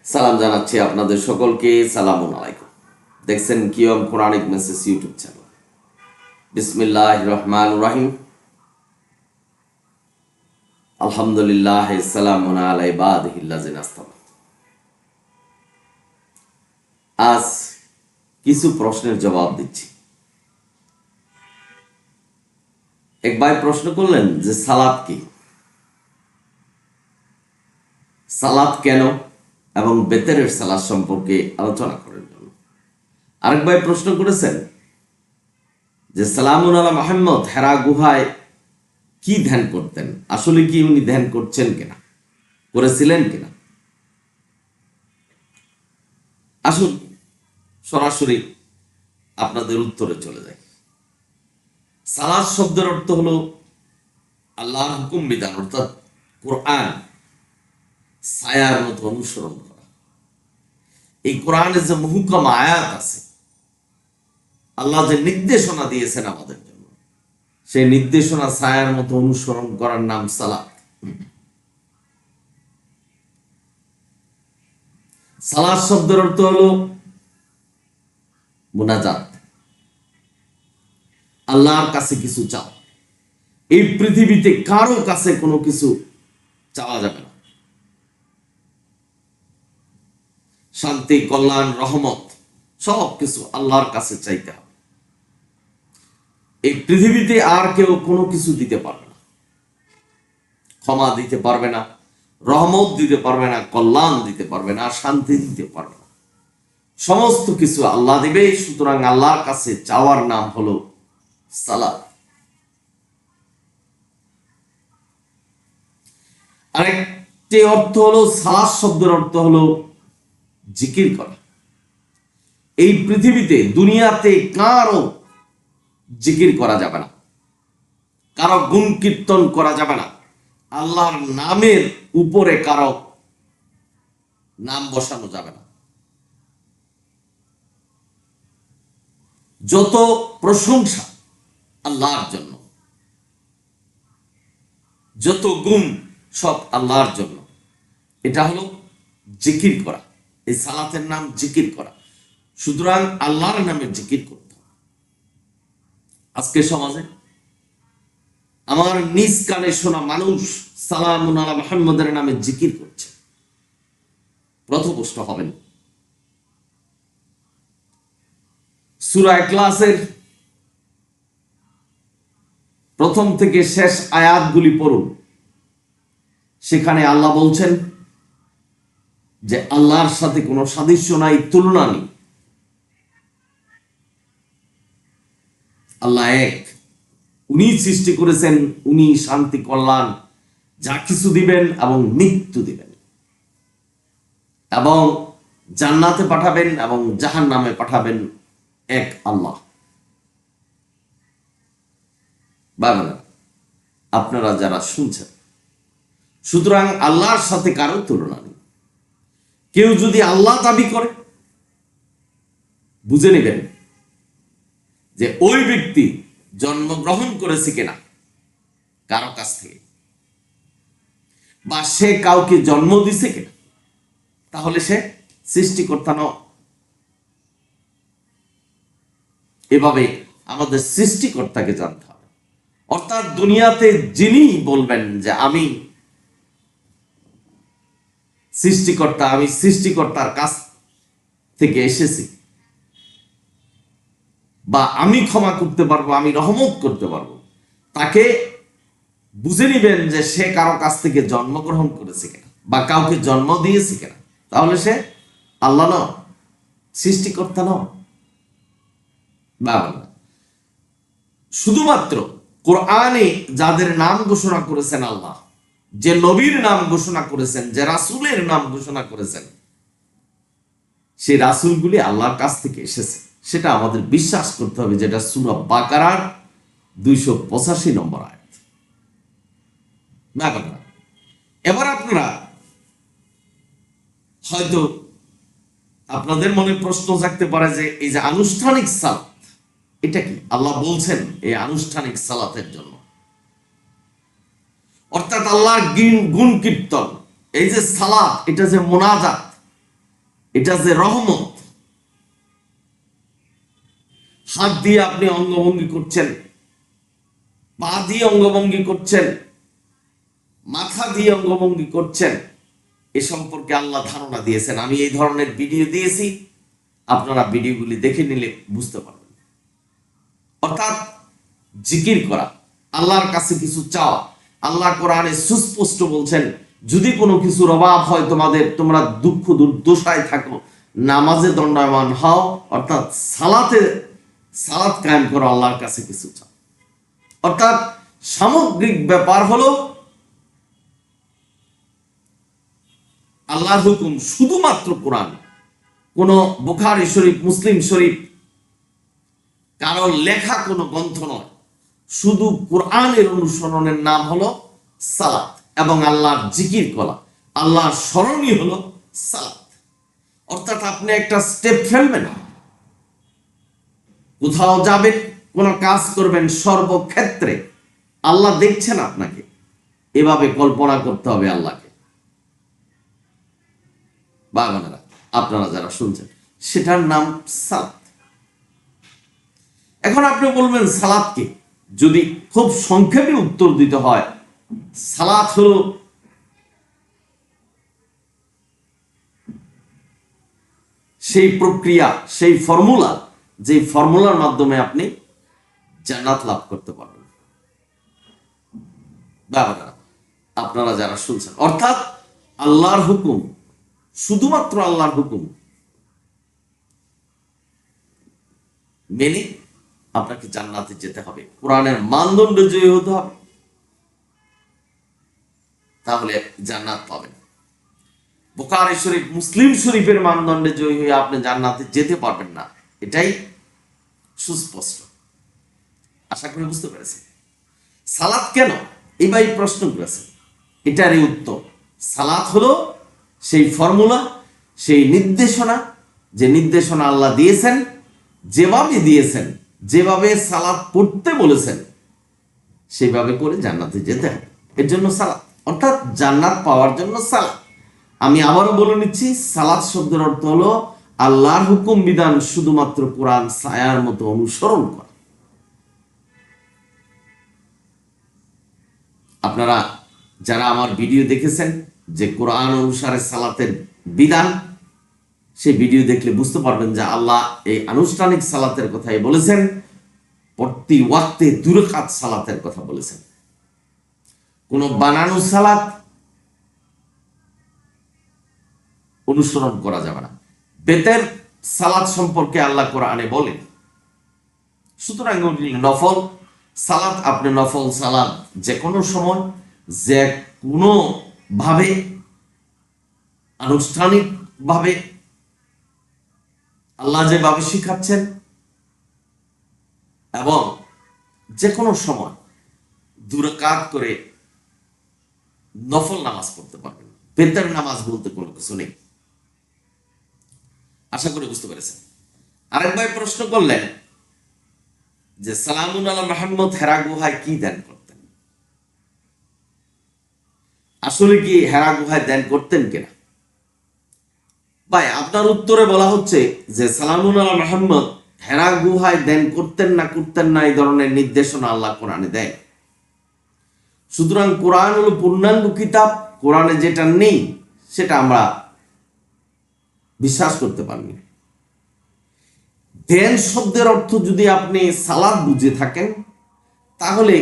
সালাম জানাচ্ছি আপনাদের সকলকে। সালামুন আলাইকুম। দেখছেন কিয়ম কোরআনিক মেসেজ ইউটিউব চ্যানেল। বিসমিল্লাহির রহমানির রহিম। আলহামদুলিল্লাহ, সালামুন আলা ইবাদিহিল্লাযিনা আসতাফা। আজ কিছু প্রশ্নের জবাব দিচ্ছি। এক ভাই প্রশ্ন করলেন যে সালাত কি, সালাত কেন, এবং বেতেরের সালাত সম্পর্কে আলোচনা করার জন্য। আরেক ভাই প্রশ্ন করেছেন যে সালামুন আলা মুহাম্মদ হেরা গুহায় কি ধ্যান করতেন, আসলে কি উনি ধ্যান করছেন কিনা, করেছিলেন কিনা। আসুন সরাসরি আপনাদের উত্তরে চলে যাই। সালাত শব্দের অর্থ হলো আল্লাহর হুকুম বিধান, অর্থাৎ কোরআন ছায়ার মতো অনুসরণ করা। এই কোরআনের যে মুহকাম আয়াত আছে, আল্লাহ যে নির্দেশনা দিয়েছেন আমাদের জন্য, সেই নির্দেশনা ছায়ার মতো অনুসরণ করার নাম সালাত। সালাত শব্দের অর্থ হলো মুনাজাত, আল্লাহর কাছে কিছু চাও। এই পৃথিবীতে কারো কাছে কোনো কিছু চাওয়া যাবে না। শান্তি, কল্যাণ, রহমত সব কিছু আল্লাহর কাছে চাইতে হবে। এই পৃথিবীতে আর কেউ কোনো কিছু দিতে পারবে না, ক্ষমা দিতে পারবে না, রহমত দিতে পারবে না, কল্যাণ দিতে পারবে না, শান্তি দিতে পারবে না। সমস্ত কিছু আল্লাহ দিবে। সুতরাং আল্লাহর কাছে চাওয়ার নাম হলো সালাত। আরেকটি অর্থ হলো, সালাত শব্দের অর্থ হলো জিকির করা। এই পৃথিবীতে দুনিয়াতে কারো জিকির করা যাবে না, কারো গুণ কীর্তন করা যাবে না, আল্লাহর নামের উপরে কারো নাম বসানো যাবে না। যত প্রশংসা আল্লাহর জন্য, যত গুণ সব আল্লাহর জন্য। এটা হলো জিকির করা। এই সালাতের নাম জিকির করা। সুতরাং আল্লাহর নামে জিকির করতে হবে। আজকে সমাজে আমার নিজ কানে শোনা মানুষ সালামুন আলা মুহাম্মদের নামে জিকির করছে, পথভ্রষ্ট হবেন। সূরা ইখলাসের প্রথম থেকে শেষ আয়াতগুলি পড়ুন। সেখানে আল্লাহ বলছেন যে আল্লাহর সাথে কোনো সাদৃশ্য নাই, তুলনা নেই। আল্লাহ এক, উনি সৃষ্টি করেছেন, উনি শান্তি, কল্যাণ যা কিছু দিবেন এবং মৃত্যু দিবেন, এবং জান্নাতে পাঠাবেন এবং জাহান্নামে পাঠাবেন এক আল্লাহ। বাবা, আপনারা যারা শুনছেন, সুতরাং আল্লাহর সাথে কারো তুলনা নেই। কেউ যদি আল্লাহ দাবি করে, বুঝে নেবেন যে ওই ব্যক্তি জন্মগ্রহণ করেছে কিনা কারো কাছ থেকে, বা সে কাউকে জন্ম দিছে কিনা, তাহলে সে সৃষ্টিকর্তা নয়। এভাবে আমাদের সৃষ্টিকর্তাকে জানতে হবে। অর্থাৎ দুনিয়াতে যিনি বলবেন যে আমি সৃষ্টিকর্তা, আমি সৃষ্টিকর্তার কাছ থেকে এসেছি, বা আমি ক্ষমা করতে পারবো, আমি রহমত করতে পারবো, তাকে বুঝে নিবেন যে সে কারো কাছ থেকে জন্মগ্রহণ করেছে কিনা বা কাউকে জন্ম দিয়েছে কিনা। তাহলে সে আল্লাহ নয়, সৃষ্টিকর্তা নয়। বাবা, শুধুমাত্র কোরআনে যাদের নাম ঘোষণা করেছেন আল্লাহ, যে নবীর নাম ঘোষণা করেছেন, যে রাসূলের নাম ঘোষণা করেছেন, সেই রাসূলগুলি আল্লাহর কাছ থেকে এসেছে, সেটা আমাদের বিশ্বাস করতে হবে। যেটা সূরা বাকারার 285 নম্বর আয়াত। না কথা। এবার আপনারা হয়তো আপনাদের মনে প্রশ্ন থাকতে পারে যে এই যে আনুষ্ঠানিক সালাত, এটা কি? আল্লাহ বলছেন এই আনুষ্ঠানিক সালাতের জন্য, অর্থাৎ আল্লাহর গুণ কীর্তন, এই যে সালাত, এটা যে মুনাজাত, এটা যে রহমত। হাত দিয়ে আপনি অঙ্গভঙ্গি করছেন, পা দিয়ে অঙ্গভঙ্গি করছেন, মাথা দিয়ে অঙ্গভঙ্গি করছেন, এ সম্পর্কে আল্লাহ ধারণা দিয়েছেন। আমি এই ধরনের ভিডিও দিয়েছি, আপনারা ভিডিওগুলি দেখে নিলে বুঝতে পারবেন। অর্থাৎ জিকির করা, আল্লাহর কাছে কিছু চাওয়া। আল্লাহ কোরআনে সুস্পষ্ট বলছেন, যদি কোনো কিছুর অভাব হয় তোমাদের, তোমরা দুঃখ দুর্দশায় থাকো, নামাজে দণ্ডায়মান হও, অর্থাৎ সালাত কায়েম করো, আল্লাহর কাছে কিছু চাও। অর্থাৎ সামগ্রিক ব্যাপার হলো আল্লাহর হুকুম শুধুমাত্র কোরআন, কোন বুখারী শরীফ, মুসলিম শরীফ, কারো লেখা কোনো গ্রন্থ নয়। শুধু কোরআনের অনুসরণের নাম হলো সালাত, এবং আল্লাহর জিকির করা, আল্লাহর স্মরণই হলো সালাত। অর্থাৎ আপনি একটা স্টেপ ফেলবেন, কোথাও যাবেন, কোন কাজ করবেন, সর্বক্ষেত্রে আল্লাহ দেখছেন আপনাকে, এভাবে কল্পনা করতে হবে আল্লাহকে। বাগানেরা, আপনারা যারা শুনছেন, সেটার নাম সালাত। এখন আপনি বলবেন সালাত কি? যদি খুব সংক্ষেপে উত্তর দিতে হয়, সালাত হলো সেই প্রক্রিয়া, সেই ফর্মুলা, যে ফর্মুলার মাধ্যমে আপনি জান্নাত লাভ করতে পারবেন। বাবারা, আপনারা যারা শুনছেন, অর্থাৎ আল্লাহর হুকুম, শুধুমাত্র আল্লাহর হুকুম মেনে আপনাকে জান্নাতে যেতে হবে, কোরআনের মানদণ্ডে জয়ী হতে হবে, তাহলে জান্নাত পাবেন। বুখারী শরীফ, মুসলিম শরীফের মানদণ্ডে জয়ী হয়ে আপনি জান্নাতে যেতে পারবেন না, এটাই সুস্পষ্ট। আশা করি বুঝতে পেরেছেন। সালাত কেন এই ভাই প্রশ্ন করেছেন, এটারই উত্তর। সালাত হলো সেই ফর্মুলা, সেই নির্দেশনা, যে নির্দেশনা আল্লাহ দিয়েছেন, যেভাবে দিয়েছেন, যেভাবে সালাত পড়তে বলেছেন, সেভাবে করে জান্নাতে যেতে হবে। এর জন্য সালাত, অর্থাৎ জান্নাত পাওয়ার জন্য সালাত। আমি আবারও বলে নিচ্ছি, সালাত শব্দের অর্থ হলো আল্লাহর হুকুম বিধান শুধুমাত্র কোরআন ছায়ার মতো অনুসরণ করা। আপনারা যারা আমার ভিডিও দেখেছেন যে কোরআন অনুসারে সালাতের বিধান, সেই ভিডিও দেখলে বুঝতে পারবেন যে আল্লাহ এই আনুষ্ঠানিক সালাতের কথাই বলেছেন, প্রতি ওয়াক্তে 2 রাকাত সালাতের কথা বলেছেন। কোন বানানো সালাত অনুসরণ করা যাবে না। বেতের সালাত সম্পর্কে আল্লাহ কোরআনে বলেন। সুতরাং নফল সালাত, আপনি নফল সালাত যে কোনো সময়, যে কোনো ভাবে, আনুষ্ঠানিক ভাবে আল্লাহ যেভাবে শিখাচ্ছেন, এবং যে কোনো সময় 2 রাকাত করে নফল নামাজ পড়তে পারবেন। বেতের নামাজ বলতে কোনো কিছু নেই। আশা করি বুঝতে পেরেছেন। আরেক ভাই প্রশ্ন করলেন যে সালামুন আলা মুহাম্মদ হেরা গুহায় কি দান করতেন? আসলে কি হেরা গুহায় দান করতেন কিনা? ভাই, আপনার উত্তরে বলা হচ্ছে যে সালামুন আলা মুহাম্মদ হেরা গুহায় দান করতেন না এই ধরনের নির্দেশনা আল্লাহ কোরআনে দেয়। সুতরাং কোরআন হলো পূর্ণাঙ্গ কিতাব, কোরআনে যেটা নেই সেটা আমরা বিশ্বাস করতে পারিনি। ধ্যান শব্দের অর্থ যদি আপনি সালাত বুঝে থাকেন, তাহলে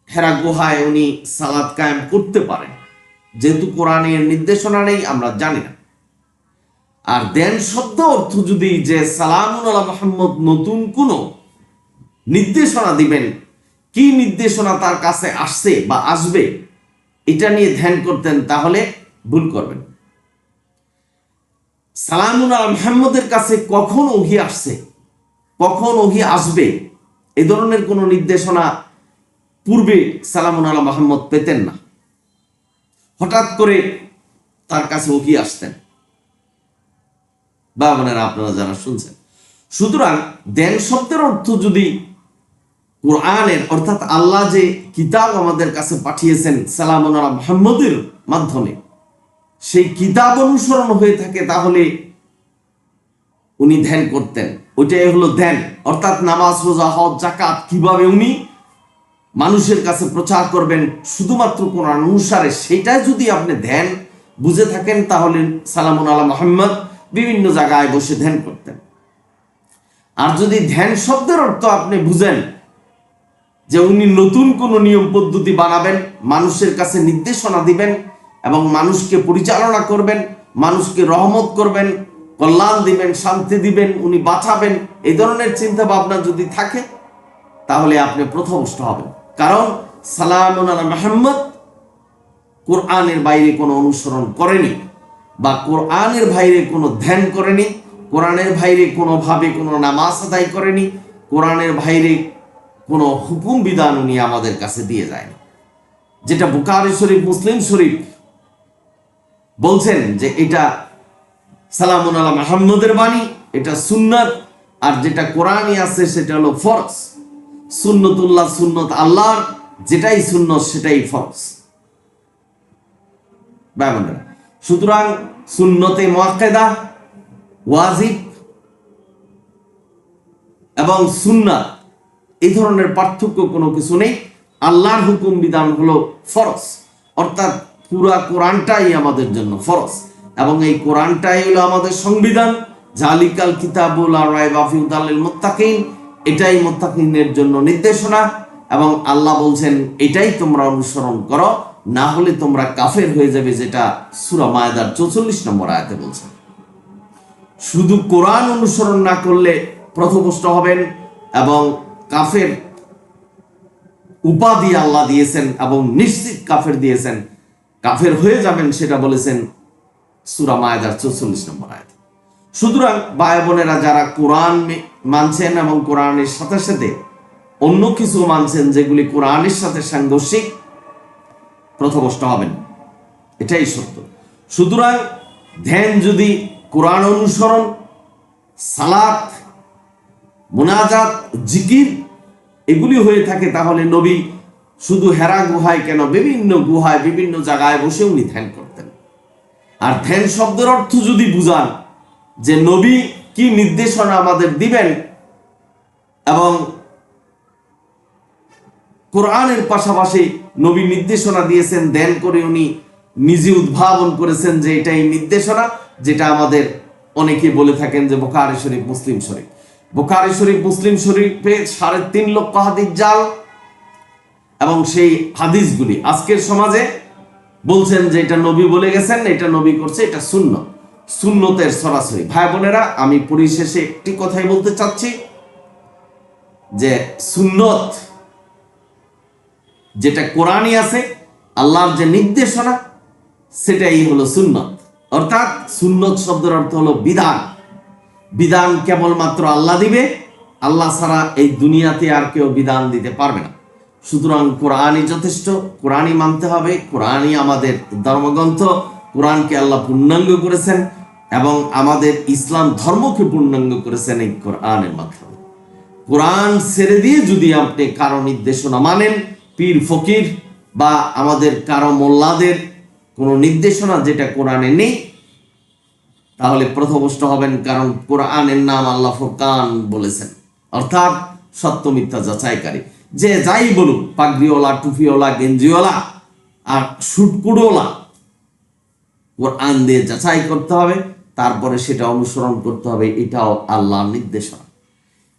হেরা গুহায় উনি সালাত কায়েম করতে পারেন, যেহেতু কোরআনের নির্দেশনা নেই, আমরা জানি না। আর ধ্যান শব্দ অর্থ যদি যে সালামুন আলা মুহাম্মদ নতুন কোন নির্দেশনা দিবেন, কি নির্দেশনা তার কাছে আসছে বা আসবে, এটা নিয়ে ধ্যান করতেন, তাহলে ভুল করবেন। সালামুন আলা মুহাম্মদের কাছে কখন ওহী আসছে, কখন ওহী আসবে, এ ধরনের কোনো নির্দেশনা পূর্বে সালামুন আলা মুহাম্মদ পেতেন না। হঠাৎ করে তার কাছে ওহী আসতেন। বা বোনেরা, আপনারা যারা শুনছেন, সুতরাং ধ্যান শব্দের অর্থ যদি কোরআনের, অর্থাৎ আল্লাহ যে কিতাব আমাদের কাছে পাঠিয়েছেন সালামুন আলা মুহাম্মদের মাধ্যমে, সেই কিতাব অনুসরণ হয়ে থাকে তাহলে উনি ধ্যান করতেন। ওইটাই হলো ধ্যান, অর্থাৎ নামাজ, রোজা, হজ, যাকাত কিভাবে উনি মানুষের কাছে প্রচার করবেন শুধুমাত্র কোরআন অনুসারে, সেটাই যদি আপনি ধ্যান বুঝে থাকেন তাহলে সালামুন আলা মুহাম্মদ বিভিন্ন জায়গায় বসে ধ্যান করতেন। আর যদি ধ্যান শব্দের অর্থ আপনি বুঝেন যে উনি নতুন কোন নিয়ম পদ্ধতি বানাবেন, মানুষের কাছে নির্দেশনা দিবেন এবং মানুষকে পরিচালনা করবেন, মানুষকে রহমত করবেন, কল্যাণ দিবেন, শান্তি দিবেন, উনি বাঁচাবেন, এই ধরনের চিন্তা ভাবনা যদি থাকে তাহলে আপনি পথভ্রষ্ট হবেন। কারণ সালামুন আলা মুহাম্মদ কোরআনের বাইরে কোনো অনুসরণ করেনি, বা কোরআনের বাইরে কোনো ধ্যান করেনি, কোরআনের বাইরে কোনোভাবে কোনো নামাজ আদায় করেনি, কোরআনের বাইরে কোনো হুকুম বিধান উনি আমাদের কাছে দিয়ে যায়নি। যেটা বুখারী শরীফ, মুসলিম শরীফ বলছেন যে এটা সালামুন আলা মুহাম্মদের বাণী, এটা সুন্নাত, আর যেটা কোরআনই আছে সেটা হলো ফরজ। সুন্নতুল্লাহ, সুন্নত আল্লাহর, যেটাই সুন্নত সেটাই ফরজ। সুতরাং সুন্নতে মুআক্কাদা, ওয়াজিব এবং সুন্নাত এই ধরনের পার্থক্য কোনো কিছু নেই। আল্লাহর হুকুম বিধান হলো ফরজ, অর্থাৎ পুরা কোরআনটাই আমাদের জন্য ফরজ, এবং এই কোরআনটাই হলো আমাদের সংবিধান। জালিকাল কিতাবুল লা রাইবা ফিহি হুদাল লিল মুত্তাকিন, এটাই মুত্তাকিনের জন্য নির্দেশনা, এবং আল্লাহ বলছেন এটাই তোমরা অনুসরণ করো, না হলে তোমরা কাফের হয়ে যাবে, যেটা সূরা মায়দার 44 নম্বর আয়াতে বলছেন। শুধু কোরআন অনুসরণ না করলে পথভ্রষ্ট হবেন, এবং কাফের উপাধি আল্লাহ দিয়েছেন এবং নিশ্চিত কাফের দিয়েছেন, কাফের হয়ে যাবেন সেটা বলেছেন সূরা মায়দার 44 নম্বর আয়াত। সুতরাং ভাই বোনেরা, যারা কোরআন মানছেন এবং কোরআনের সাথে সাথে অন্য কিছু মানছেন যেগুলি কোরআনের সাথে সাংঘর্ষিক, পথভ্রষ্ট হবেন, এটাই সত্য। সুতরাং ধ্যান যদি কোরআন অনুসরণ, সালাত, মুনাজাত, জিকির এগুলি হয়ে থাকে তাহলে নবী শুধু হেরা গুহায় কেন, বিভিন্ন গুহায় বিভিন্ন জায়গায় বসে উনি ধ্যান করতেন। আর ধ্যান শব্দের অর্থ যদি বুঝান যে নবী কি নির্দেশনা আমাদের দিবেন, এবং কোরআনের পাশাপাশি নবী নির্দেশনা দিয়েছেন, ধ্যান করে উনি নিজে উদ্ভাবন করেছেন যে এটাই নির্দেশনা, যেটা আমাদের অনেকে বলে থাকেন যে বুখারী শরীফ, মুসলিম শরীফ। বুখারী শরীফ, মুসলিম শরীফে 3.5 লক্ষ হাদিস জাল, এবং সেই হাদিসগুলি আজকের সমাজে বলছেন যে এটা নবী বলে গেছেন, এটা নবী করছে, এটা সুন্নত, সুন্নতের সরাসরি। ভাই বোনেরা, আমি পরিশেষে একটি কথাই বলতে চাচ্ছি যে সুন্নত যেটা কোরআনই আছে, আল্লাহর যে নির্দেশনা, সেটাই হলো সুন্নত। অর্থাৎ সুন্নত শব্দের অর্থ হলো বিধান। বিধান কেবলমাত্র আল্লাহ দিবে, আল্লাহ ছাড়া এই দুনিয়াতে আর কেউ বিধান দিতে পারবে না। সুতরাং কোরআনই যথেষ্ট, কোরআনই মানতে হবে, কোরআনই আমাদের ধর্মগ্রন্থ। কোরআনকে আল্লাহ পূর্ণাঙ্গ করেছেন এবং আমাদের ইসলাম ধর্মকে পূর্ণাঙ্গ করেছেন এই কোরআনের মাধ্যমে। কোরআন ছেড়ে দিয়ে যদি আপনি কারো নির্দেশনা মানেন, পীর ফকির বা আমাদের কারো মোল্লাদের কোনো নির্দেশনা যেটা কোরআনে নেই, তাহলে পথভ্রষ্ট হবেন। কারণ কোরআনের নাম আল্লাহ ফুরকান বলেছেন, অর্থাৎ সত্য মিথ্যা যাচাইকারী। যে যাই বলুক, পাগড়িওয়ালা, টুপিওয়ালা, গেঞ্জিওয়ালা আর শুটকুড়োলা, কোরআন দিয়ে যাচাই করতে হবে, তারপরে সেটা অনুসরণ করতে হবে। এটাও আল্লাহর নির্দেশনা।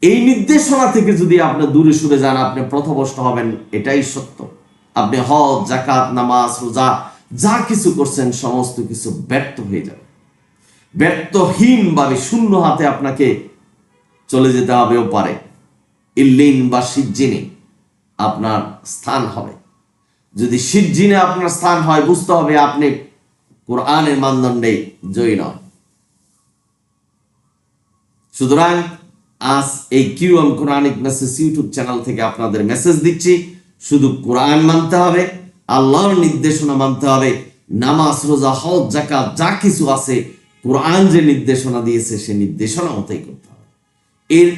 এই নির্দেশনা থেকে যদি আপনি দূরে সরে যান, আপনি পথভ্রষ্ট হবেন, এটাই সত্য। আপনি হজ, যাকাত, নামাজ, রোজা যা কিছু করছেন সমস্ত কিছু ব্যর্থ হয়ে যাবে। ব্যর্থহীন ভাবে শূন্য হাতে আপনাকে চলে যেতে হবেও পারে। ইল্লিন বা সিজ্জিনে আপনার স্থান হবে। যদি সিজ্জিনে আপনার স্থান হয়, বুঝতে হবে আপনি কোরআনের মানদণ্ডে জয়ী নয়। সুতরাং আজ এই QM Quranic message YouTube channel থেকে আপনাদের মেসেজ দিচ্ছি, শুধু কোরআন মানতে হবে, আল্লাহর নির্দেশনা মানতে হবে। নামাজ, রোজা, হজ, যাকাত যা কিছু আছে কোরআন যে নির্দেশনা দিয়েছে সে নির্দেশনা মতোই করতে হবে। এর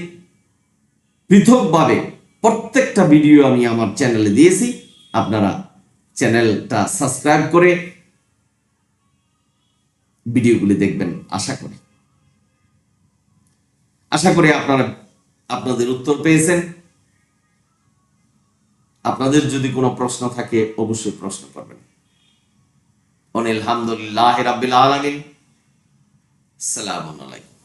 পৃথকভাবে প্রত্যেকটা ভিডিও আমি আমার চ্যানেলে দিয়েছি। আপনারা চ্যানেলটা সাবস্ক্রাইব করে ভিডিওগুলি দেখবেন আশা করি আপনারা আপনাদের উত্তর পেয়েছেন। আপনাদের যদি কোনো প্রশ্ন থাকে অবশ্যই প্রশ্ন করবেন। আলহামদুলিল্লাহ রাব্বিল আলামিন। আসসালামু আলাইকুম।